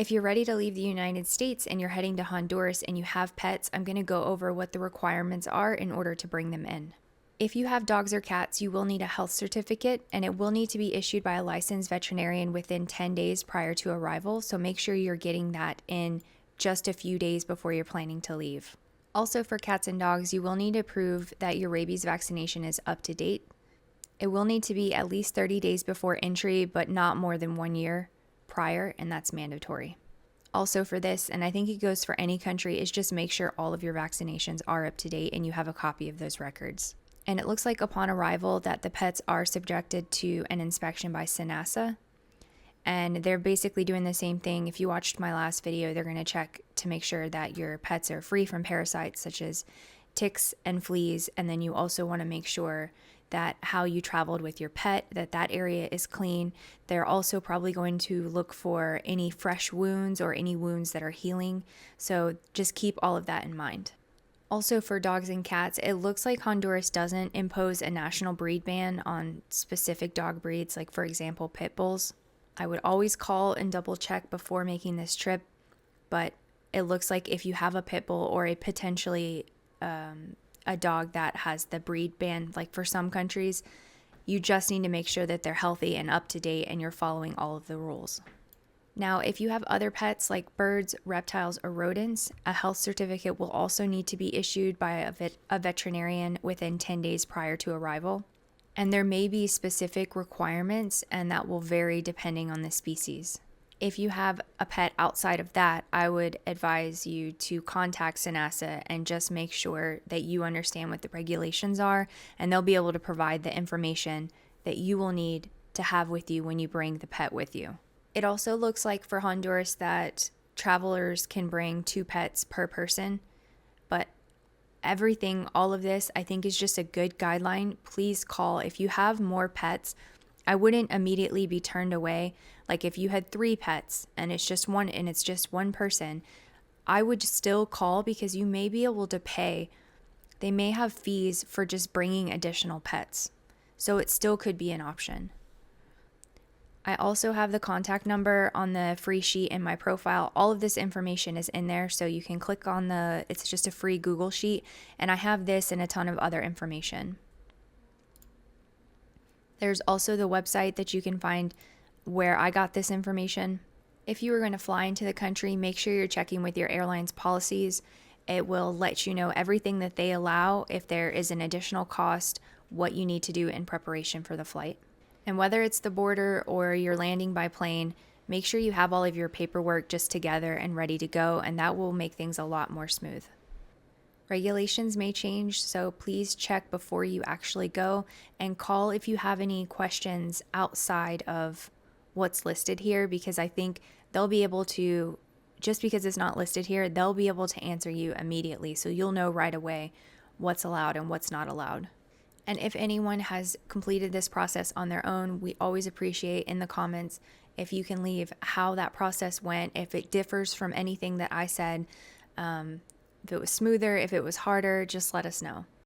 If you're ready to leave the United States and you're heading to Honduras and you have pets, I'm going to go over what the requirements are in order to bring them in. If you have dogs or cats, you will need a health certificate, and it will need to be issued by a licensed veterinarian within 10 days prior to arrival, so make sure you're getting that in just a few days before you're planning to leave. Also, for cats and dogs, you will need to prove that your rabies vaccination is up to date. It will need to be at least 30 days before entry, but not more than 1 year prior, and that's mandatory. Also for this, and I think it goes for any country, is just make sure all of your vaccinations are up to date and you have a copy of those records. And it looks like upon arrival that the pets are subjected to an inspection by SENASA. And they're basically doing the same thing. If you watched my last video, they're going to check to make sure that your pets are free from parasites such as ticks and fleas. And then you also want to make sure that how you traveled with your pet, that area is clean. They're also probably going to look for any fresh wounds or any wounds that are healing. So just keep all of that in mind. Also, for dogs and cats, it looks like Honduras doesn't impose a national breed ban on specific dog breeds, like for example, pit bulls. I would always call and double check before making this trip, but it looks like if you have a pit bull or a potentially a dog that has the breed ban, like for some countries, you just need to make sure that they're healthy and up to date and you're following all of the rules. Now, if you have other pets like birds, reptiles, or rodents, a health certificate will also need to be issued by a veterinarian within 10 days prior to arrival. And there may be specific requirements, and that will vary depending on the species. If you have a pet outside of that, I would advise you to contact SENASA and just make sure that you understand what the regulations are, and they'll be able to provide the information that you will need to have with you when you bring the pet with you. It also looks like for Honduras that travelers can bring 2 pets per person, but all of this, I think is just a good guideline. Please call. If you have more pets, I wouldn't immediately be turned away. Like if you had 3 pets and it's just one person, I would still call because you may be able to pay. They may have fees for just bringing additional pets. So it still could be an option. I also have the contact number on the free sheet in my profile. All of this information is in there, so you can click on it's just a free Google sheet, and I have this and a ton of other information. There's also the website that you can find where I got this information. If you are going to fly into the country, make sure you're checking with your airline's policies. It will let you know everything that they allow, if there is an additional cost, what you need to do in preparation for the flight. And whether it's the border or you're landing by plane, make sure you have all of your paperwork just together and ready to go, and that will make things a lot more smooth. Regulations may change, so please check before you actually go, and call if you have any questions outside of what's listed here, because I think they'll be able to, just because it's not listed here, they'll be able to answer you immediately, so you'll know right away what's allowed and what's not allowed. And if anyone has completed this process on their own, we always appreciate in the comments if you can leave how that process went, if it differs from anything that I said, if it was smoother, if it was harder, just let us know.